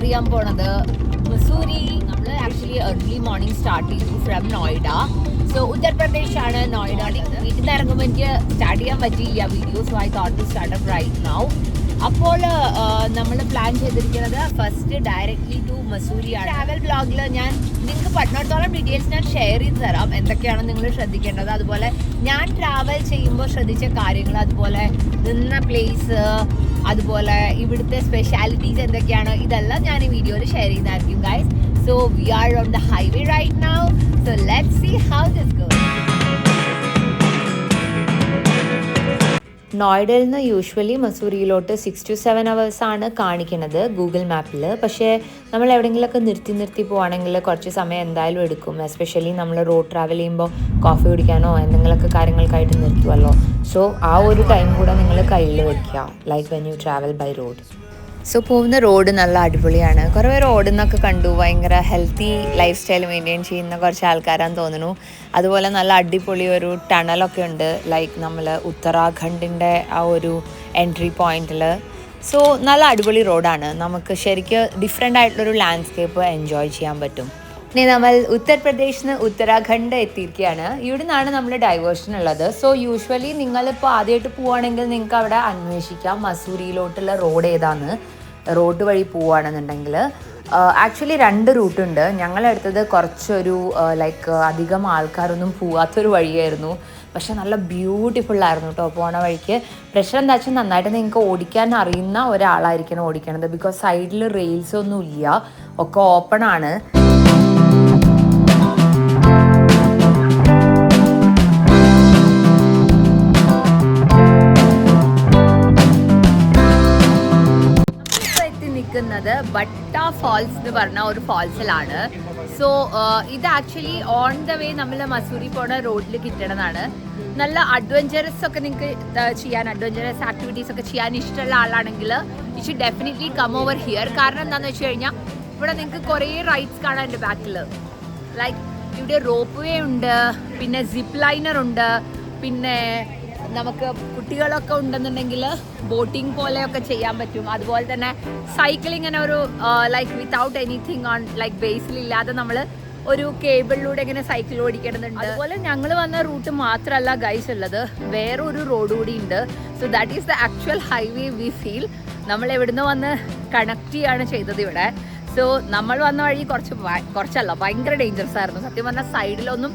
ചെയ്യാൻ പോണത് മസൂരി. നമ്മൾ ആക്ച്വലി ഏർലി മോർണിംഗ് സ്റ്റാർട്ട് ചെയ്തു ഫ്രം നോയിഡ. സോ ഉത്തർപ്രദേശ് ആണ് നോയിഡ. വീട്ടിൽ നിന്ന് ഇറങ്ങുമ്പോൾ എനിക്ക് സ്റ്റാർട്ട് ചെയ്യാൻ പറ്റിയില്ല video, so I thought to start up right now. അപ്പോൾ നമ്മൾ പ്ലാൻ ചെയ്തിരിക്കുന്നത് ഫസ്റ്റ് ഡയറക്ട്ലി ടു മസൂരിയാണ്. ട്രാവൽ ബ്ലോഗിൽ ഞാൻ നിങ്ങൾക്ക് പറ്റുന്നിടത്തോളം ഡീറ്റെയിൽസ് ഞാൻ ഷെയർ ചെയ്ത് തരാം, എന്തൊക്കെയാണ് നിങ്ങൾ ശ്രദ്ധിക്കേണ്ടത്, അതുപോലെ ഞാൻ ട്രാവൽ ചെയ്യുമ്പോൾ ശ്രദ്ധിച്ച കാര്യങ്ങൾ, അതുപോലെ നിന്ന പ്ലേസ്, അതുപോലെ ഇവിടുത്തെ സ്പെഷ്യാലിറ്റീസ് എന്തൊക്കെയാണ്, ഇതെല്ലാം ഞാൻ ഈ വീഡിയോയിൽ ഷെയർ ചെയ്യുന്നതായിരിക്കും guys. So we are on the highway right now. So let's see how this goes. നോയിഡയിൽ നിന്ന് യൂഷ്വലി മസൂരിയിലോട്ട് 6 to 7 hours ആണ് കാണിക്കുന്നത് ഗൂഗിൾ മാപ്പിൽ. പക്ഷേ നമ്മൾ എവിടെയെങ്കിലുമൊക്കെ നിർത്തി പോവുകയാണെങ്കിൽ കുറച്ച് സമയം എന്തായാലും എടുക്കും. എസ്പെഷ്യലി നമ്മൾ റോഡ് ട്രാവൽ ചെയ്യുമ്പോൾ കോഫി കുടിക്കാനോ എന്തെങ്കിലുമൊക്കെ കാര്യങ്ങൾക്കായിട്ട് നിർത്തുമല്ലോ. സോ ആ ഒരു ടൈം കൂടെ നിങ്ങൾ കയ്യിൽ വെക്കുക, like when you travel by road. So പോകുന്ന റോഡ് നല്ല അടിപൊളിയാണ്. കുറേ പേര് ഓടുന്നൊക്കെ കണ്ടു. ഭയങ്കര ഹെൽത്തി ലൈഫ് സ്റ്റൈൽ മെയിൻറ്റെയിൻ ചെയ്യുന്ന കുറച്ച് ആൾക്കാരാന്ന് തോന്നുന്നു. അതുപോലെ നല്ല അടിപൊളി ഒരു ടണലൊക്കെ ഉണ്ട്, ലൈക്ക് നമ്മൾ ഉത്തരാഖണ്ഡിൻ്റെ ആ ഒരു എൻട്രി പോയിന്റിൽ. സോ നല്ല അടിപൊളി റോഡാണ്. നമുക്ക് ശരിക്കും ഡിഫറെൻ്റ് ആയിട്ടുള്ളൊരു ലാൻഡ്സ്കേപ്പ് എൻജോയ് ചെയ്യാൻ പറ്റും. ഇനി നമ്മൾ ഉത്തർപ്രദേശിൽ നിന്ന് ഉത്തരാഖണ്ഡ് എത്തിയിരിക്കുകയാണ്. ഇവിടെ നിന്നാണ് നമ്മൾ ഡൈവേർഷൻ ഉള്ളത്. സോ യൂഷ്വലി നിങ്ങളിപ്പോൾ ആദ്യമായിട്ട് പോവുകയാണെങ്കിൽ നിങ്ങൾക്ക് അവിടെ അന്വേഷിക്കാം മസൂരിയിലോട്ടുള്ള റോഡ് ഏതാന്ന്. റോഡ് വഴി പോവുകയാണെന്നുണ്ടെങ്കിൽ ആക്ച്വലി 2 റൂട്ടുണ്ട്. ഞങ്ങളെടുത്തത് കുറച്ചൊരു ലൈക്ക് അധികം ആൾക്കാരൊന്നും പോവാത്തൊരു വഴിയായിരുന്നു. പക്ഷെ നല്ല ബ്യൂട്ടിഫുൾ ആയിരുന്നു കേട്ടോ പോണ വഴിക്ക്. പ്രശ്നം എന്താ വെച്ചാൽ നന്നായിട്ട് നിങ്ങൾക്ക് ഓടിക്കാൻ അറിയുന്ന ഒരാളായിരിക്കണം ഓടിക്കണത്. ബിക്കോസ് സൈഡിൽ റെയിൽസ് ഒന്നും ഇല്ല, ഒക്കെ ഓപ്പൺ ആണ്. ബട്ട ഫാൾസ് എന്ന് പറഞ്ഞ ഒരു ഫാൾസിലാണ്. സോ ഇത് ആക്ച്വലി ഓൺ ദ വേ നമ്മൾ മസൂരി പോണ റോഡിൽ കിട്ടണതാണ്. നല്ല അഡ്വഞ്ചറസ് ഒക്കെ നിങ്ങൾക്ക് ചെയ്യാൻ, അഡ്വഞ്ചറസ് ആക്ടിവിറ്റീസ് ഒക്കെ ചെയ്യാൻ ഇഷ്ടമുള്ള ആളാണെങ്കിൽ you should definitely come over here. കാരണം എന്താണെന്ന് വെച്ച് കഴിഞ്ഞാൽ ഇവിടെ നിങ്ങൾക്ക് കുറേ റൈഡ്സ് കാണാൻ എൻ്റെ ബാക്കിൽ. ലൈക്ക് ഇവിടെ റോപ്പ് വേ ഉണ്ട്, പിന്നെ സിപ്പ് ലൈനർ ഉണ്ട്, പിന്നെ നമുക്ക് കുട്ടികളൊക്കെ ഉണ്ടെന്നുണ്ടെങ്കിൽ ബോട്ടിംഗ് പോലെയൊക്കെ ചെയ്യാൻ പറ്റും. അതുപോലെ തന്നെ സൈക്ലിംഗ് ഇങ്ങനെ ഒരു like without anything on like ബേസിലില്ലാതെ നമ്മൾ ഒരു കേബിളിലൂടെ ഇങ്ങനെ സൈക്കിൾ ഓടിക്കേണ്ടതുണ്ട്. അതുപോലെ ഞങ്ങൾ വന്ന റൂട്ട് മാത്രമല്ല ഗൈസ് ഉള്ളത്, വേറെ ഒരു റോഡ് കൂടി ഉണ്ട്. So that is the actual highway we feel. നമ്മൾ എവിടുന്ന് വന്ന് കണക്ട് ചെയ്യാണ് ചെയ്തത് ഇവിടെ. സോ നമ്മൾ വന്ന വഴി കുറച്ചല്ല ഭയങ്കര ഡേഞ്ചറസ് ആയിരുന്നു. സത്യം പറഞ്ഞാൽ സൈഡിലൊന്നും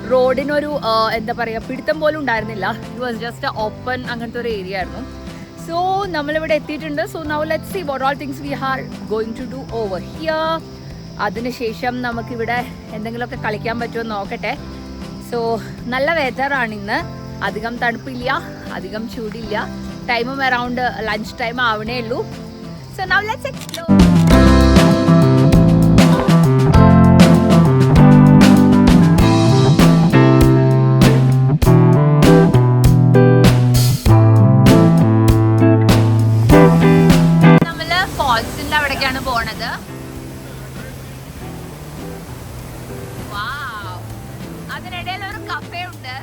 റോഡിനൊരു എന്താ പറയുക പിടുത്തം പോലും ഉണ്ടായിരുന്നില്ല. ഇറ്റ് വാസ് ജസ്റ്റ് ഓപ്പൺ അങ്ങനത്തെ ഒരു ഏരിയ ആയിരുന്നു. സോ നമ്മളിവിടെ എത്തിയിട്ടുണ്ട്. So now let's see what all things we are going to do over here. അതിനുശേഷം നമുക്കിവിടെ എന്തെങ്കിലുമൊക്കെ കളിക്കാൻ പറ്റുമോ നോക്കട്ടെ. സോ നല്ല വെതറാണ് ഇന്ന്, അധികം തണുപ്പില്ല, അധികം ചൂടില്ല. ടൈമും അറൗണ്ട് ലഞ്ച് ടൈം ആവണേ ഉള്ളൂ. So now let's explore. അവിടേക്കാണ് പോണത്. അതിനിടയിൽ ഒരു കഫേ ഉണ്ട്.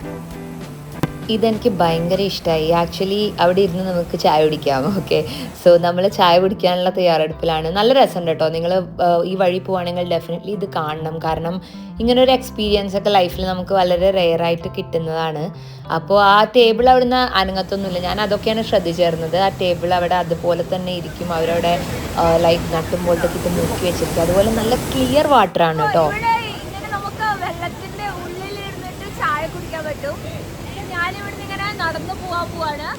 ഇതെനിക്ക് ഭയങ്കര ഇഷ്ടമായി. ആക്ച്വലി അവിടെ ഇരുന്ന് നമുക്ക് ചായ കുടിക്കാം. ഓക്കെ, സോ നമ്മൾ ചായ കുടിക്കാനുള്ള തയ്യാറെടുപ്പിലാണ്. നല്ല രസമുണ്ട് കേട്ടോ. നിങ്ങൾ ഈ വഴി പോവുകയാണെങ്കിൽ ഡെഫിനറ്റ്ലി ഇത് കാണണം. കാരണം ഇങ്ങനൊരു എക്സ്പീരിയൻസ് ഒക്കെ ലൈഫിൽ നമുക്ക് വളരെ റെയറായിട്ട് കിട്ടുന്നതാണ്. അപ്പോൾ ആ ടേബിൾ അവിടുന്ന് അനങ്ങത്തൊന്നുമില്ല. ഞാൻ അതൊക്കെയാണ് ശ്രദ്ധിച്ചിരുന്നത്. ആ ടേബിൾ അവിടെ അതുപോലെ തന്നെ ഇരിക്കും. അവരവിടെ ലൈക്ക് നട്ടും പോലത്തൊക്കെ ഇട്ട് മുക്കി വെച്ചിരിക്കും. അതുപോലെ നല്ല ക്ലിയർ വാട്ടറാണ് കേട്ടോ. നമുക്ക് വെള്ളത്തിൻ്റെ ഉള്ളിൽ ഇരുന്നിട്ട് ചായ കുടിക്കാൻ പറ്റും. ഞാനിവിടുന്ന് ഇങ്ങനെ നടന്നു പോവാണ്.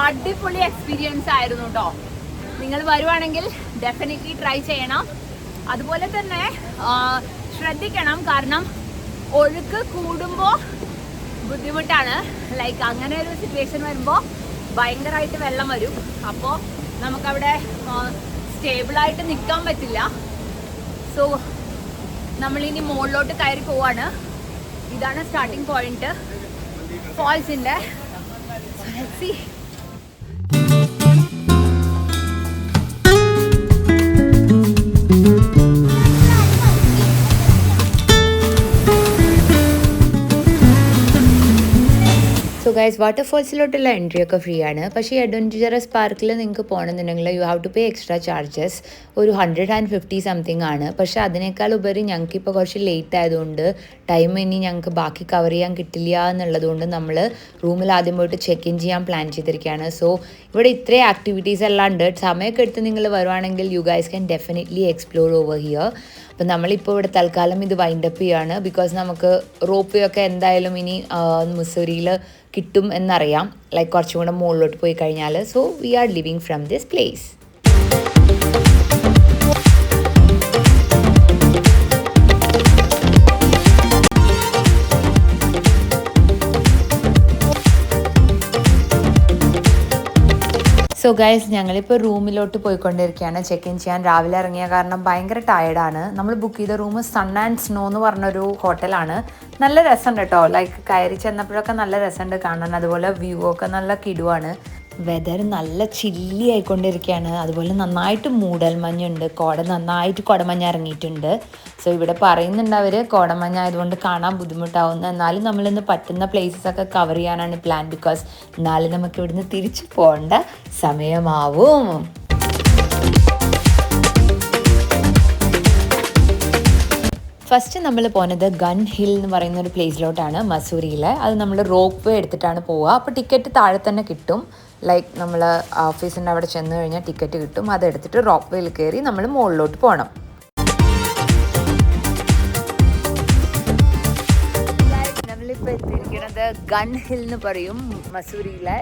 അടിപൊളി എക്സ്പീരിയൻസ് ആയിരുന്നു കേട്ടോ. നിങ്ങൾ വരുവാണെങ്കിൽ ഡെഫിനറ്റ്ലി ട്രൈ ചെയ്യണം. അതുപോലെ തന്നെ ശ്രദ്ധിക്കണം, കാരണം ഒഴുക്ക് കൂടുമ്പോൾ ബുദ്ധിമുട്ടാണ്. ലൈക്ക് അങ്ങനെ ഒരു സിറ്റുവേഷൻ വരുമ്പോൾ ഭയങ്കരമായിട്ട് വെള്ളം വരും. അപ്പോൾ നമുക്കവിടെ സ്റ്റേബിളായിട്ട് നിൽക്കാൻ പറ്റില്ല. സോ നമ്മളിനി മുകളിലോട്ട് കയറി പോവാണ്. ഇതാണ് സ്റ്റാർട്ടിംഗ് പോയിന്റ് ഫാൾസിൻ്റെ. സോ ഗൈസ്, വാട്ടർഫോൾസിലോട്ടുള്ള എൻട്രി ഒക്കെ ഫ്രീ ആണ്. പക്ഷേ ഈ അഡ്വഞ്ചറസ് പാർക്കിൽ നിങ്ങൾക്ക് പോകണമെന്നുണ്ടെങ്കിൽ you have to pay extra charges. ഒരു 150 സംതിങ് ആണ്. പക്ഷേ അതിനേക്കാൾ ഉപരി ഞങ്ങൾക്കിപ്പോൾ കുറച്ച് ലേറ്റ് ആയതുകൊണ്ട് ടൈം ഇനി ഞങ്ങൾക്ക് ബാക്കി കവർ ചെയ്യാൻ കിട്ടില്ല എന്നുള്ളതുകൊണ്ട് നമ്മൾ റൂമിൽ ആദ്യം പോയിട്ട് ചെക്ക് ഇൻ ചെയ്യാൻ പ്ലാൻ ചെയ്തിരിക്കുകയാണ്. സോ ഇവിടെ ഇത്രയും ആക്ടിവിറ്റീസ് എല്ലാം ഉണ്ട്. സമയമൊക്കെ എടുത്ത് നിങ്ങൾ വരുവാണെങ്കിൽ you guys can definitely explore over here. അപ്പം നമ്മളിപ്പോൾ ഇവിടെ തൽക്കാലം ഇത് വൈൻഡപ്പ് ചെയ്യുകയാണ്. ബിക്കോസ് നമുക്ക് റോപ്പ് വേ ഒക്കെ എന്തായാലും ഇനി മുസൂരിയിൽ കിട്ടും എന്നറിയാം, ലൈക്ക് കുറച്ചും കൂടെ മുകളിലോട്ട് പോയി കഴിഞ്ഞാൽ. So we are living from this place. So guys, ഞങ്ങളിപ്പോൾ റൂമിലോട്ട് പോയിക്കൊണ്ടിരിക്കുകയാണ് ചെക്ക് ഇൻ ചെയ്യാൻ. രാവിലെ ഇറങ്ങിയ കാരണം ഭയങ്കര ടയർഡാണ്. നമ്മൾ ബുക്ക് ചെയ്ത റൂം സൺ ആൻഡ് സ്നോ എന്ന് പറഞ്ഞൊരു ഹോട്ടലാണ്. നല്ല രസമുണ്ട് കേട്ടോ. ലൈക്ക് കയറി ചെന്നപ്പോഴൊക്കെ നല്ല രസമുണ്ട് കാണാൻ. അതുപോലെ വ്യൂ ഒക്കെ നല്ല കിടുവാണ്. വെതർ നല്ല ചില്ലി ആയിക്കൊണ്ടിരിക്കുകയാണ്. അതുപോലെ നന്നായിട്ട് മൂടൽമഞ്ഞുണ്ട്. നന്നായിട്ട് കുടമഞ്ഞ് ഇറങ്ങിയിട്ടുണ്ട്. സോ ഇവിടെ പറയുന്നുണ്ട് അവർ കോടമഞ്ഞ ആയതുകൊണ്ട് കാണാൻ ബുദ്ധിമുട്ടാവുന്നു. എന്നാലും നമ്മളിന്ന് പറ്റുന്ന പ്ലേസസ് ഒക്കെ കവർ ചെയ്യാനാണ് പ്ലാൻ. ബിക്കോസ് നാളെ നമുക്ക് ഇവിടുന്ന് തിരിച്ചു പോകേണ്ട സമയമാവും. ഫസ്റ്റ് നമ്മൾ പോകുന്നത് ഗൺ ഹിൽ എന്ന് പറയുന്ന ഒരു പ്ലേസിലോട്ടാണ് മസൂരിയിൽ. അത് നമ്മൾ റോപ്പ് വേ എടുത്തിട്ടാണ് പോവുക. അപ്പോൾ ടിക്കറ്റ് താഴെ തന്നെ കിട്ടും. ലൈക്ക് നമ്മൾ ഓഫീസിൻ്റെ അവിടെ ചെന്ന് കഴിഞ്ഞാൽ ടിക്കറ്റ് കിട്ടും. അതെടുത്തിട്ട് റോപ്പ് വേയിൽ കയറി നമ്മൾ മുകളിലോട്ട് പോകണം. നമ്മളിപ്പോൾ എത്തിയിരിക്കുന്നത് ഗൺ ഹിൽ എന്ന് പറയും മസൂരിയിലെ.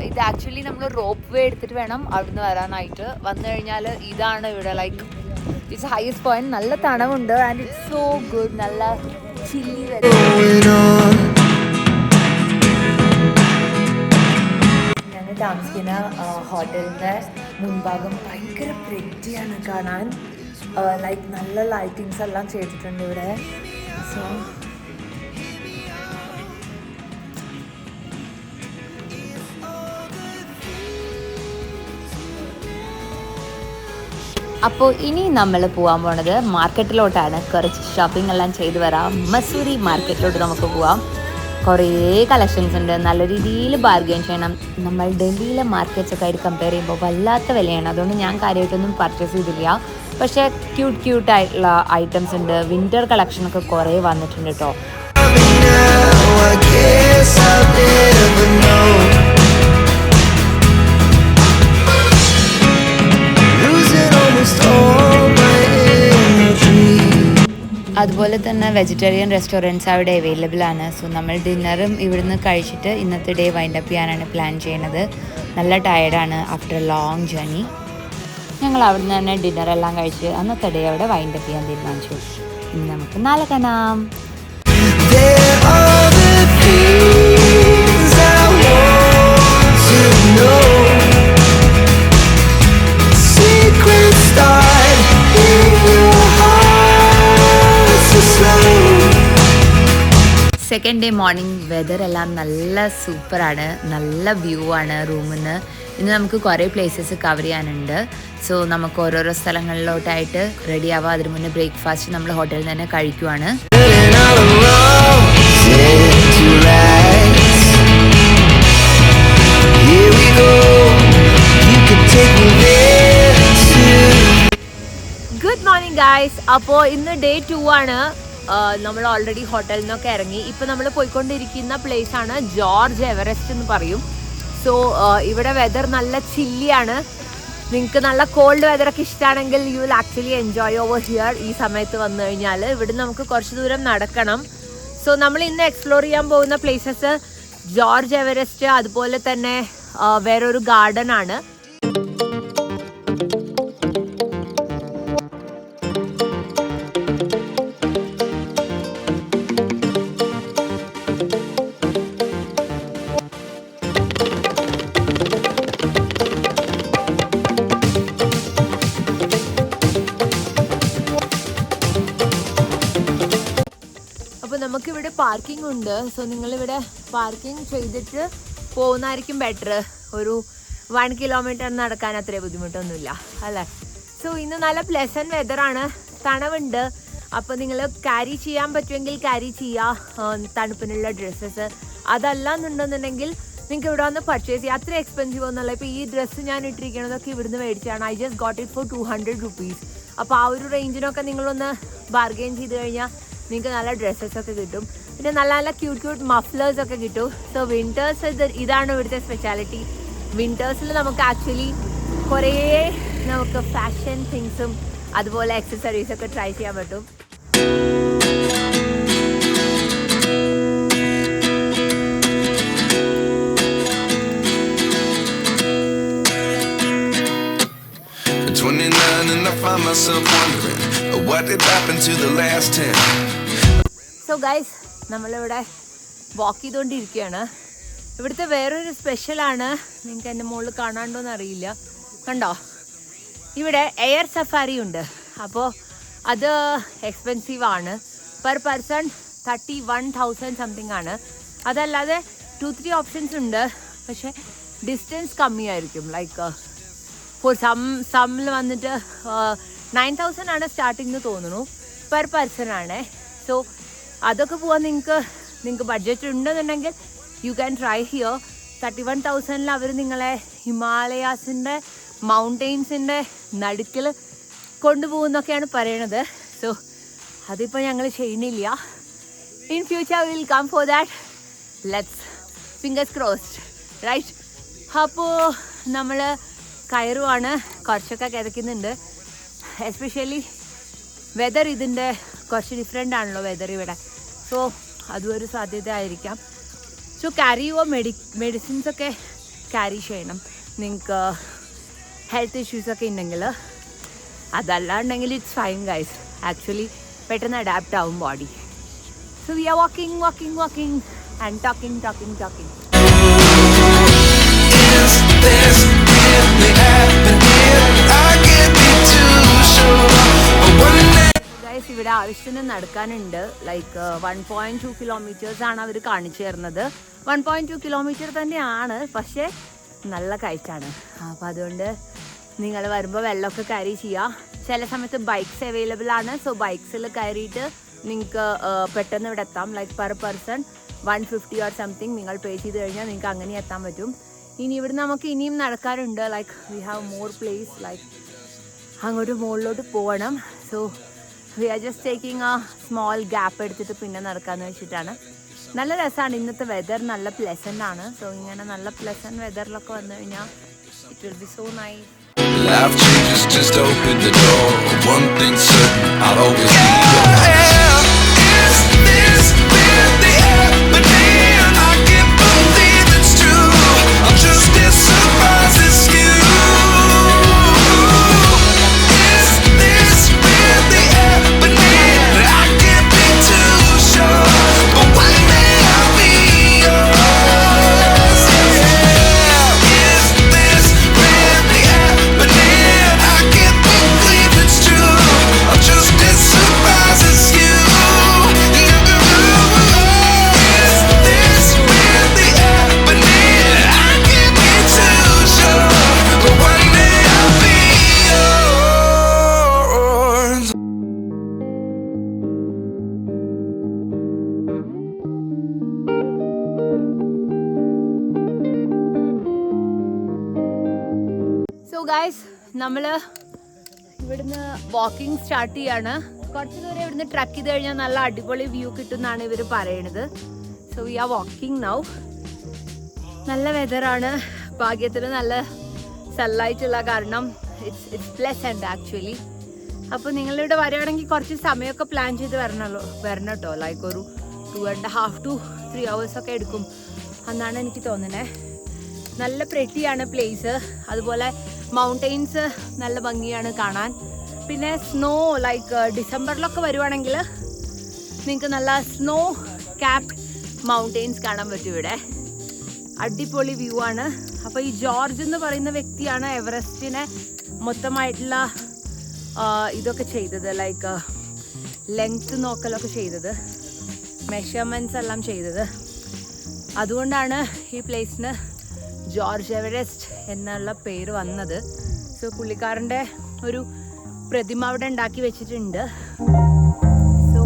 ഇത് ആക്ച്വലി നമ്മൾ റോപ്പ് വേ എടുത്തിട്ട് വേണം അവിടുന്ന് വരാനായിട്ട്. വന്നു കഴിഞ്ഞാൽ ഇതാണ് ഇവിടെ ലൈക്ക് ഇറ്റ്സ് ഹൈസ്റ്റ് പോയിന്റ്. നല്ല തണവുണ്ട് ആൻഡ് ഇറ്റ്സ് സോ ഗുഡ്. നല്ല ചില്ലി വരും. ഞങ്ങൾ താമസിക്കുന്ന ഹോട്ടലിൻ്റെ മുൻഭാഗം ഭയങ്കര പ്രെറ്റിയാണ് കാണാൻ. ലൈക്ക് നല്ല ലൈറ്റിങ്സ് എല്ലാം ചെയ്തിട്ടുണ്ട് ഇവിടെ. സോ അപ്പോൾ ഇനി നമ്മൾ പോകാൻ പോണത് മാർക്കറ്റിലോട്ടാണ്. കുറച്ച് ഷോപ്പിംഗ് എല്ലാം ചെയ്ത് വരാം. മസൂരി മാർക്കറ്റിലോട്ട് നമുക്ക് പോവാം. കുറേ കളക്ഷൻസ് ഉണ്ട്. നല്ല രീതിയിൽ ബാർഗെയിൻ ചെയ്യണം. നമ്മൾ ഡൽഹിയിലെ മാർക്കറ്റ്സ് ഒക്കെ ആയിട്ട് കമ്പയർ ചെയ്യുമ്പോൾ വല്ലാത്ത വിലയാണ്. അതുകൊണ്ട് ഞാൻ കാര്യമായിട്ടൊന്നും പർച്ചേസ് ചെയ്തില്ല. പക്ഷേ ക്യൂട്ടായിട്ടുള്ള ഐറ്റംസ് ഉണ്ട്. വിൻ്റർ കളക്ഷനൊക്കെ കുറേ വന്നിട്ടുണ്ട് കേട്ടോ. അതുപോലെ തന്നെ വെജിറ്റേറിയൻ റെസ്റ്റോറൻറ്റ്സ് അവിടെ അവൈലബിൾ ആണ്. സോ നമ്മൾ ഡിന്നറും ഇവിടുന്ന് കഴിച്ചിട്ട് ഇന്നത്തെ ഡേ വൈൻഡപ്പ് ചെയ്യാനാണ് പ്ലാൻ ചെയ്യുന്നത്. നല്ല ടയർഡാണ് ആഫ്റ്റർ എ ലോങ് ജേർണി. ഞങ്ങൾ അവിടുന്ന് തന്നെ ഡിന്നറെല്ലാം കഴിച്ച് അന്നത്തെ ഡേ അവിടെ വൈൻഡപ്പ് ചെയ്യാൻ തീരുമാനിച്ചു. ഇനി നമുക്ക് നാളെ കാണാം. സെക്കൻഡ് ഡേ മോർണിംഗ് വെതർ എല്ലാം നല്ല സൂപ്പറാണ്. നല്ല വ്യൂ ആണ് റൂമിൽ നിന്ന്. ഇന്ന് നമുക്ക് കുറേ പ്ലേസസ് കവർ ചെയ്യാനുണ്ട്. സോ നമുക്ക് ഓരോരോ സ്ഥലങ്ങളിലോട്ടായിട്ട് റെഡി ആവാം. അതിന് മുന്നേ ബ്രേക്ക്ഫാസ്റ്റ് നമ്മൾ ഹോട്ടലിൽ തന്നെ കഴിക്കുവാണ്. Good morning guys. അപ്പോൾ ഇന്ന് ഡേ 2 ആണ്. നമ്മൾ ഓൾറെഡി ഹോട്ടലിൽ നിന്നൊക്കെ ഇറങ്ങി. ഇപ്പം നമ്മൾ പോയിക്കൊണ്ടിരിക്കുന്ന പ്ലേസ് ആണ് ജോർജ് എവറസ്റ്റ് എന്ന് പറയും. സോ ഇവിടെ വെതർ നല്ല ചില്ലിയാണ്. നിങ്ങൾക്ക് നല്ല കോൾഡ് വെതറൊക്കെ ഇഷ്ടമാണെങ്കിൽ you will actually enjoy over here. ഈ സമയത്ത് വന്നു കഴിഞ്ഞാൽ ഇവിടെ നമുക്ക് കുറച്ച് ദൂരം നടക്കണം. സോ നമ്മൾ ഇന്ന് എക്സ്പ്ലോർ ചെയ്യാൻ പോകുന്ന പ്ലേസസ് ജോർജ് എവറസ്റ്റ്, അതുപോലെ തന്നെ വേറൊരു ഗാർഡൻ ആണ്. നമുക്കിവിടെ പാർക്കിംഗ് ഉണ്ട്. സോ നിങ്ങളിവിടെ പാർക്കിംഗ് ചെയ്തിട്ട് പോകുന്നതായിരിക്കും ബെറ്റർ. ഒരു 1 കിലോമീറ്റർ നടക്കാൻ അത്ര ബുദ്ധിമുട്ടൊന്നുമില്ല അല്ലേ. സോ ഇന്ന് നല്ല പ്ലസന്റ് വെതറാണ്, തണവുണ്ട്. അപ്പോൾ നിങ്ങൾ ക്യാരി ചെയ്യാൻ പറ്റുമെങ്കിൽ ക്യാരി ചെയ്യുക തണുപ്പിനുള്ള ഡ്രസ്സസ്. അതല്ല എന്നുണ്ടെന്നുണ്ടെങ്കിൽ നിങ്ങൾക്ക് ഇവിടെ വന്ന് പർച്ചേസ് ചെയ്യാം. അത്ര എക്സ്പെൻസീവ് ഒന്നുമല്ല. ഇപ്പോൾ ഈ ഡ്രസ്സ് ഞാൻ ഇട്ടിരിക്കുന്നതൊക്കെ ഇവിടുന്ന് മേടിച്ചാണ്. I just got it for 200 rupees. അപ്പോൾ ആ ഒരു റേഞ്ചിനൊക്കെ നിങ്ങളൊന്ന് ബാർഗെയിൻ ചെയ്ത് കഴിഞ്ഞാൽ നിങ്ങൾക്ക് നല്ല ഡ്രസ്സസൊക്കെ കിട്ടും. പിന്നെ നല്ല നല്ല ക്യൂട്ട് മഫ്ലേഴ്സൊക്കെ കിട്ടും. സോ വിൻറ്റേഴ്സ് ഇതാണ് ഇവിടുത്തെ സ്പെഷ്യാലിറ്റി. വിൻറ്റേഴ്സിൽ നമുക്ക് ആക്ച്വലി കുറേ നമുക്ക് ഫാഷൻ തിങ്സും അതുപോലെ അക്സസറീസൊക്കെ ട്രൈ ചെയ്യാൻ പറ്റും. സോ ഗൈസ്, നമ്മളിവിടെ വാക്ക് ചെയ്തുകൊണ്ടിരിക്കുകയാണ്. ഇവിടുത്തെ വേറൊരു സ്പെഷ്യലാണ്, നിങ്ങൾക്ക് എൻ്റെ മുകളിൽ കാണാണ്ടോന്ന് അറിയില്ല. കണ്ടോ, ഇവിടെ എയർ സഫാരി ഉണ്ട്. അപ്പോൾ അത് എക്സ്പെൻസീവ് ആണ്. പെർ പേഴ്സൺ 31,000 സംതിങ് ആണ്. അതല്ലാതെ 2-3 ഓപ്ഷൻസ് ഉണ്ട്. പക്ഷേ ഡിസ്റ്റൻസ് കമ്മിയായിരിക്കും. ലൈക്ക് ഫോർ സമ്മിൽ വന്നിട്ട് 9,000 ആണ് സ്റ്റാർട്ടിങ് എന്ന് തോന്നുന്നു. പെർ പേഴ്സൺ ആണ്. സോ അതൊക്കെ പോകാൻ നിങ്ങൾക്ക് ബഡ്ജറ്റ് ഉണ്ടെന്നുണ്ടെങ്കിൽ യു ക്യാൻ ട്രൈ ഹിയർ. 31,000 അവർ നിങ്ങളെ ഹിമാലയാസിൻ്റെ മൗണ്ടെയിൻസിൻ്റെ നടുക്കിൽ കൊണ്ടുപോകുന്നൊക്കെയാണ് പറയണത്. സോ അതിപ്പോൾ ഞങ്ങൾ ചെയ്യണില്ല. In future will come for that. Let's fingers crossed, right? അപ്പോൾ നമ്മൾ കയറുവാണ്. കുറച്ചൊക്കെ കിതയ്ക്കുന്നുണ്ട്. എസ്പെഷ്യലി വെതർ ഇതിൻ്റെ കുറച്ച് ഡിഫറെൻ്റ് ആണല്ലോ വെതർ ഇവിടെ. സോ അതും ഒരു സാധ്യത ആയിരിക്കാം. സോ ക്യാരി യുവർ മെഡിസിൻസൊക്കെ ക്യാരി ചെയ്യണം നിങ്ങൾക്ക് ഹെൽത്ത് ഇഷ്യൂസൊക്കെ ഉണ്ടെങ്കിൽ. അതല്ലാണ്ടെങ്കിൽ ഇറ്റ്സ് ഫൈൻ ഗൈസ്. ആക്ച്വലി പെട്ടെന്ന് അഡാപ്റ്റ് ആവും body. So we are walking and talking. Guys, ഇവിടെ ആവശ്യത്തിന് നടക്കാനുണ്ട്. ലൈക്ക് 1.2 കിലോമീറ്റേഴ്സ് ആണ് അവർ കാണിച്ചു തരുന്നത്. 1.2 കിലോമീറ്റർ തന്നെയാണ്, പക്ഷേ നല്ല കയറ്റാണ്. അപ്പോൾ അതുകൊണ്ട് നിങ്ങൾ വരുമ്പോൾ വെള്ളമൊക്കെ ക്യാരി ചെയ്യുക. ചില സമയത്ത് ബൈക്സ് അവൈലബിൾ ആണ്. സോ ബൈക്സിൽ കയറിയിട്ട് നിങ്ങൾക്ക് പെട്ടെന്ന് ഇവിടെ എത്താം. Like per person 150 or something നിങ്ങൾ പേ ചെയ്ത് കഴിഞ്ഞാൽ നിങ്ങൾക്ക് അങ്ങനെ എത്താൻ പറ്റും. ഇനി ഇവിടെ നമുക്ക് ഇനിയും നടക്കാറുണ്ട്. Like we have more place. Like അങ്ങോട്ട് മുകളിലോട്ട് പോകണം. So we are just taking ആ സ്മോൾ ഗ്യാപ്പ് എടുത്തിട്ട് പിന്നെ നടക്കാമെന്ന് വെച്ചിട്ടാണ്. നല്ല രസമാണ്. ഇന്നത്തെ വെതർ നല്ല പ്ലെസൻ്റ് ആണ്. സോ ഇങ്ങനെ നല്ല പ്ലെസൻറ്റ് വെതറിലൊക്കെ വന്നു കഴിഞ്ഞാൽ it will be so nice. Life changes, just open the door. One thing certain, I'll always be yours. Is this really happening? I can't believe it's true. I'm just as surprised as you. Is this really happening? I can't be too sure, but one day I'll be yours. Is this really happening? I can't believe it's true. I'm just as surprised as you. Is this really happening? I can't be too sure, but one day I'll be yours. So guys, നമ്മൾ ഇവിടുന്ന് walking start ചെയ്യാണ്. കുറച്ച് ദൂരം ഇവിടുന്ന് truck ചെയ്ത് കഴിഞ്ഞാൽ നല്ല അടിപൊളി വ്യൂ കിട്ടും എന്നാണ് ഇവർ പറയണത്. So we are walking now. നല്ല വെതറാണ്. ഭാഗ്യത്തിന് നല്ല സൺലൈറ്റ് ഉള്ള കാരണം ഇറ്റ്സ് പ്ലസന്റ് ആക്ച്വലി. അപ്പോൾ നിങ്ങളിവിടെ വരികയാണെങ്കിൽ കുറച്ച് സമയമൊക്കെ പ്ലാൻ ചെയ്ത് വരണം കേട്ടോ. ലൈക്ക് ഒരു 2.5 to 3 hours ഒക്കെ എടുക്കും എന്നാണ് എനിക്ക് തോന്നുന്നത്. നല്ല പ്രെറ്റിയാണ് പ്ലേസ്. അതുപോലെ മൗണ്ടെയിൻസ് നല്ല ഭംഗിയാണ് കാണാൻ. പിന്നെ സ്നോ ലൈക്ക് ഡിസംബറിലൊക്കെ വരുവാണെങ്കിൽ നിങ്ങൾക്ക് നല്ല സ്നോ ക്യാപ്ഡ് മൗണ്ടെയിൻസ് കാണാൻ പറ്റും ഇവിടെ. അടിപൊളി വ്യൂ ആണ്. അപ്പോൾ ഈ ജോർജ് എന്ന് പറയുന്ന വ്യക്തിയാണ് എവറസ്റ്റിനെ മൊത്തമായിട്ടുള്ള ഇതൊക്കെ ചെയ്തത്. ലൈക്ക് ലെങ്ത് നോക്കലൊക്കെ ചെയ്തത്. മെഷർമെൻറ്റ്സ് എല്ലാം ചെയ്തത്. അതുകൊണ്ടാണ് ഈ പ്ലേസിന് ജോർജ് എവറസ്റ്റ് എന്നുള്ള പേര് വന്നത്. സോ പുള്ളിക്കാരൻ്റെ ഒരു പ്രതിമ അവിടെ ഉണ്ടാക്കി വെച്ചിട്ടുണ്ട്. സോ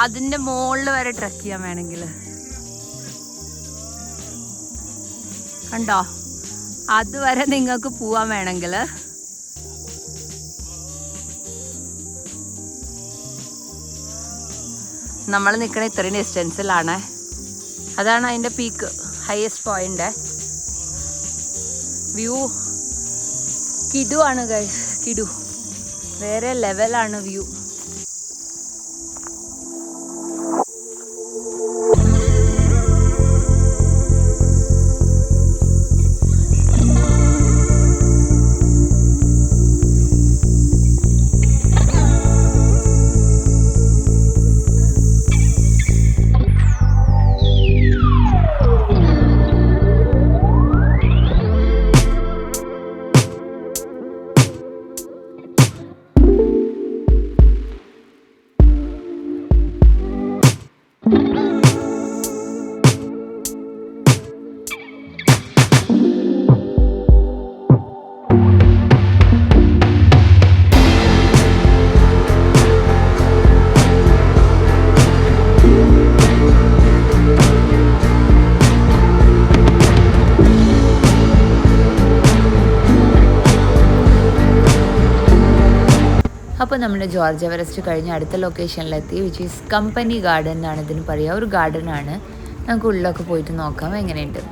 അതിൻ്റെ മുകളിൽ വരെ ട്രക്ക് ചെയ്യാൻ വേണമെങ്കിൽ കണ്ടോ, അതുവരെ നിങ്ങൾക്ക് പോവാൻ വേണമെങ്കിൽ. നമ്മൾ നിൽക്കണ ഇത്രയും ഡിസ്റ്റൻസിലാണ്. അതാണ് അതിൻ്റെ പീക്ക്, ഹയസ്റ്റ് പോയിന്റ്. വ്യൂ കിടു ആണ് ഗൈസ്, കിടു, വേറെ ലെവലാണ് വ്യൂ. അപ്പോൾ നമ്മൾ ജോർജ് എവറസ്റ്റ് കഴിഞ്ഞ് അടുത്ത ലൊക്കേഷനിലെത്തി, വിച്ച് ഈസ് കമ്പനി ഗാർഡൻ എന്നാണ് ഇതിന് പറയുക. ഒരു ഗാർഡനാണ്. നമുക്ക് ഉള്ളിലൊക്കെ പോയിട്ട് നോക്കാം എങ്ങനെയുണ്ട്.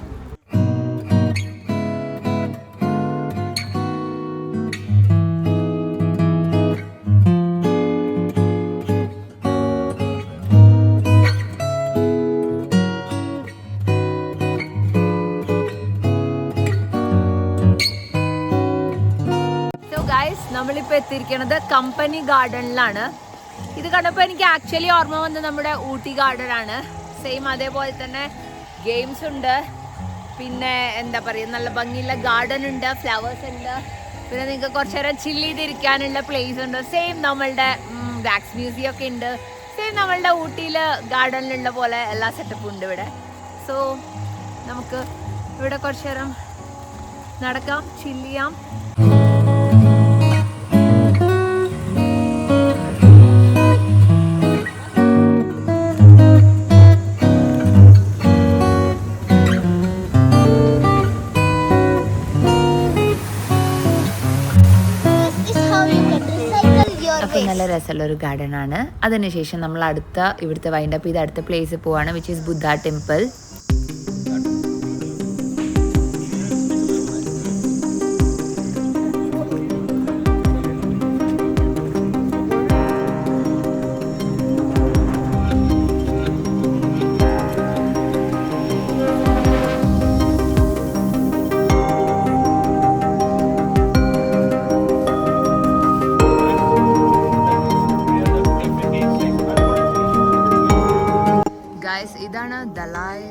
നമ്മളിപ്പോൾ എത്തിയിരിക്കുന്നത് കമ്പനി ഗാർഡനിലാണ്. ഇത് കണ്ടപ്പോൾ എനിക്ക് ആക്ച്വലി ഓർമ്മ വന്നത് നമ്മുടെ ഊട്ടി ഗാർഡനാണ്. സെയിം അതേപോലെ തന്നെ ഗെയിംസ് ഉണ്ട്, പിന്നെ എന്താ പറയുക, നല്ല ഭംഗിയുള്ള ഗാർഡൻ ഉണ്ട്, ഫ്ലവേഴ്സ് ഉണ്ട്, പിന്നെ നിങ്ങൾക്ക് കുറച്ച് നേരം ചില്ല് ചെയ്തിരിക്കാനുള്ള പ്ലേസ് ഉണ്ട്. സെയിം നമ്മളുടെ വാക്സ് മ്യൂസിയം ഒക്കെ ഉണ്ട്. സെയിം നമ്മളുടെ ഊട്ടിയിൽ ഗാർഡനിലുള്ള പോലെ എല്ലാ സെറ്റപ്പും ഉണ്ട് ഇവിടെ. സോ നമുക്ക് ഇവിടെ കുറച്ച് നേരം നടക്കാം, ചില്ല് ചെയ്യാം. അപ്പോൾ നല്ല രസമുള്ള ഒരു ഗാർഡൻ ആണ്. അതിനുശേഷം നമ്മൾ ഇവിടുത്തെ വൈൻഡപ്പ് ചെയ്ത് അടുത്ത പ്ലേസ് പോവാണ്, വിച്ച് ഈസ് ബുദ്ധ ടെമ്പിൾ. ഇതാണ് ദലായ്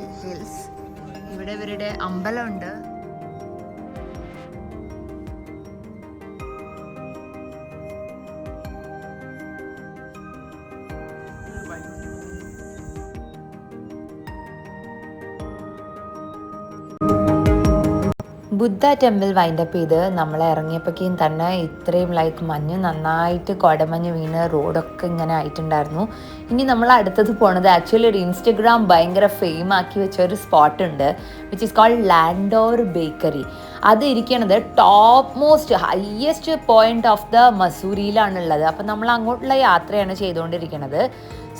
ബുദ്ധ ടെമ്പിൾ വൈൻഡപ്പ് ചെയ്ത് നമ്മൾ ഇറങ്ങിയപ്പോഴേക്കും തന്നെ ഇത്രയും മഞ്ഞ് നന്നായിട്ട് കൊടമഞ്ഞ് വീണ് റോഡൊക്കെ ഇങ്ങനെ ആയിട്ടുണ്ടായിരുന്നു. ഇനി നമ്മൾ അടുത്തത് പോണത് ആക്ച്വലി ഒരു ഇൻസ്റ്റഗ്രാം ഭയങ്കര ഫെയിം ആക്കി വെച്ച ഒരു സ്പോട്ട് ഉണ്ട്, which is called Landour bakery. അത് ഇരിക്കണത് top most highest point of the മസൂറിയിലാണുള്ളത്. അപ്പം നമ്മൾ അങ്ങോട്ടുള്ള യാത്രയാണ് ചെയ്തുകൊണ്ടിരിക്കുന്നത്.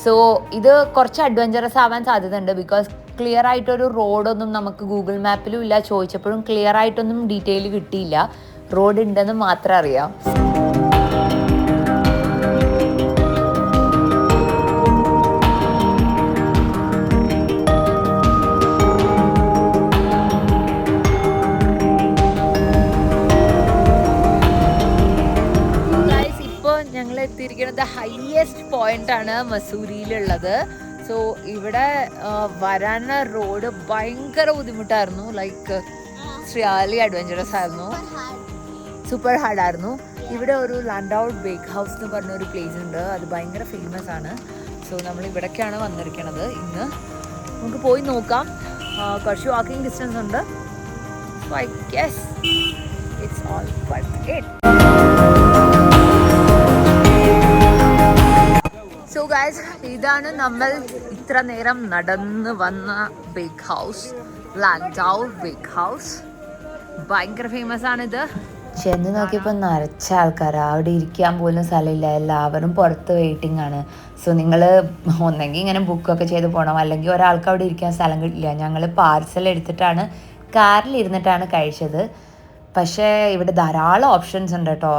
സോ ഇത് കുറച്ച് അഡ്വഞ്ചറസ് ആവാൻ സാധ്യതയുണ്ട്, ബിക്കോസ് ക്ലിയർ ആയിട്ടൊരു റോഡൊന്നും നമുക്ക് ഗൂഗിൾ മാപ്പിലും ഇല്ല. ചോദിച്ചപ്പോഴും ക്ലിയർ ആയിട്ടൊന്നും ഡീറ്റെയിൽ കിട്ടിയില്ല. റോഡ് ഉണ്ടെന്ന് മാത്രം അറിയാം. ഇപ്പോൾ ഞങ്ങൾ എത്തിയിരിക്കുന്നത് ഹയസ്റ്റ് പോയിന്റ് ആണ് മസൂരിയിലുള്ളത്. സോ ഇവിടെ വരാൻ റോഡ് ഭയങ്കര ബുദ്ധിമുട്ടായിരുന്നു. റിയലി അഡ്വഞ്ചറസ് ആയിരുന്നു, സൂപ്പർ ഹാർഡായിരുന്നു. ഇവിടെ ഒരു ലാൻഡോർ ബേക്ക് ഹൗസ് എന്ന് പറഞ്ഞൊരു പ്ലേസ് ഉണ്ട്, അത് ഭയങ്കര ഫേമസ് ആണ്. സോ നമ്മൾ ഇവിടേക്കാണ് വന്നിരിക്കുന്നത് ഇന്ന്. നമുക്ക് പോയി നോക്കാം. കുറച്ച് വാക്കിംഗ് ഡിസ്റ്റൻസ് ഉണ്ട്. So I guess it's all worth it. So guys, ഇതാണ് നമ്മൾ ഇത്ര നേരം നടന്ന് വന്ന bake house, Landour bake house. ഭയങ്കര ഫേമസ് ആണിത്. ചെന്ന് നോക്കിയപ്പോൾ നിറച്ച ആൾക്കാരാണ്, അവിടെ ഇരിക്കാൻ പോലും സ്ഥലമില്ല, എല്ലാവരും പുറത്ത് വെയിറ്റിംഗ് ആണ്. സോ നിങ്ങൾ ഒന്നെങ്കിൽ ഇങ്ങനെ ബുക്കൊക്കെ ചെയ്ത് പോകണം, അല്ലെങ്കിൽ ഒരാൾക്ക് അവിടെ ഇരിക്കാൻ സ്ഥലം കിട്ടില്ല. ഞങ്ങൾ പാർസൽ എടുത്തിട്ടാണ് കാറിലിരുന്നിട്ടാണ് കഴിച്ചത്. പക്ഷേ ഇവിടെ ധാരാളം ഓപ്ഷൻസ് ഉണ്ട് കേട്ടോ.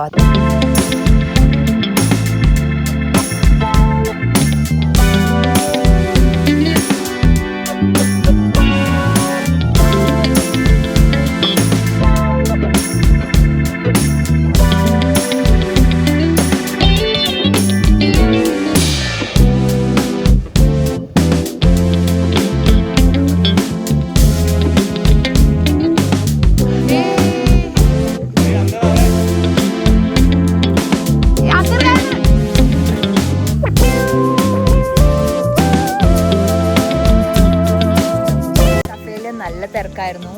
നല്ല തിരക്കായിരുന്നു.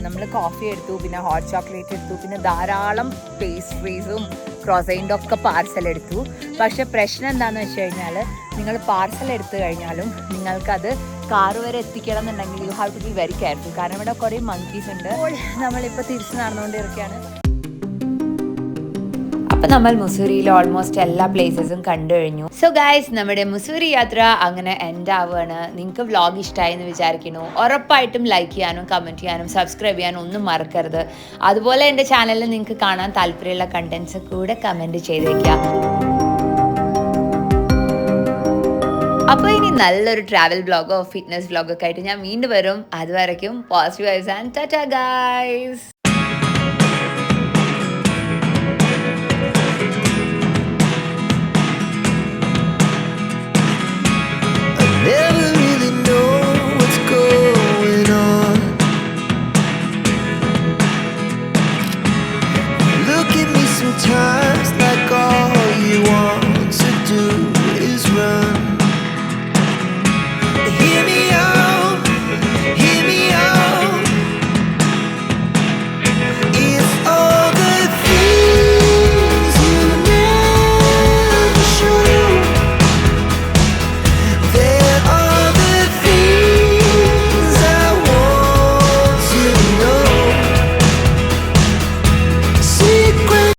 നമ്മൾ കോഫി എടുത്തു, പിന്നെ ഹോട്ട് ചോക്ലേറ്റ് എടുത്തു, പിന്നെ ധാരാളം പേസ്ട്രീസും ക്രോസൈൻ്റെ ഒക്കെ പാർസൽ എടുത്തു. പക്ഷെ പ്രശ്നം എന്താണെന്ന് വെച്ച് കഴിഞ്ഞാൽ, നിങ്ങൾ പാർസൽ എടുത്തു കഴിഞ്ഞാലും നിങ്ങൾക്കത് കാറ് വരെ എത്തിക്കണം എന്നുണ്ടെങ്കിൽ you have to be very careful. കാരണം ഇവിടെ കുറേ മങ്കീസ് ഉണ്ട്. നമ്മളിപ്പോൾ തിരിച്ച് നടന്നുകൊണ്ടിരിക്കുകയാണ്. അപ്പം നമ്മൾ മുസൂരിയിൽ ഓൾമോസ്റ്റ് എല്ലാ പ്ലേസസും കണ്ടു കഴിഞ്ഞു. സോ ഗൈസ്, നമ്മുടെ മുസൂരി യാത്ര അങ്ങനെ എൻഡ് ആവുകയാണ്. നിങ്ങൾക്ക് വ്ളോഗ് ഇഷ്ടമായി എന്ന് വിചാരിക്കുന്നു. ഉറപ്പായിട്ടും ലൈക്ക് ചെയ്യാനും കമൻറ്റ് ചെയ്യാനും സബ്സ്ക്രൈബ് ചെയ്യാനും ഒന്നും മറക്കരുത്. അതുപോലെ എൻ്റെ ചാനലിൽ നിങ്ങൾക്ക് കാണാൻ താല്പര്യമുള്ള കണ്ടൻറ്റ്സ് കൂടെ കമൻറ്റ് ചെയ്തേക്കുക. അപ്പോൾ ഇനി നല്ലൊരു ട്രാവൽ വ്ളോഗോ ഫിറ്റ്നസ് വ്ളോഗൊക്കെ ആയിട്ട് ഞാൻ വീണ്ടും വരും. അതുവരയ്ക്കും positive vibes and tata guys.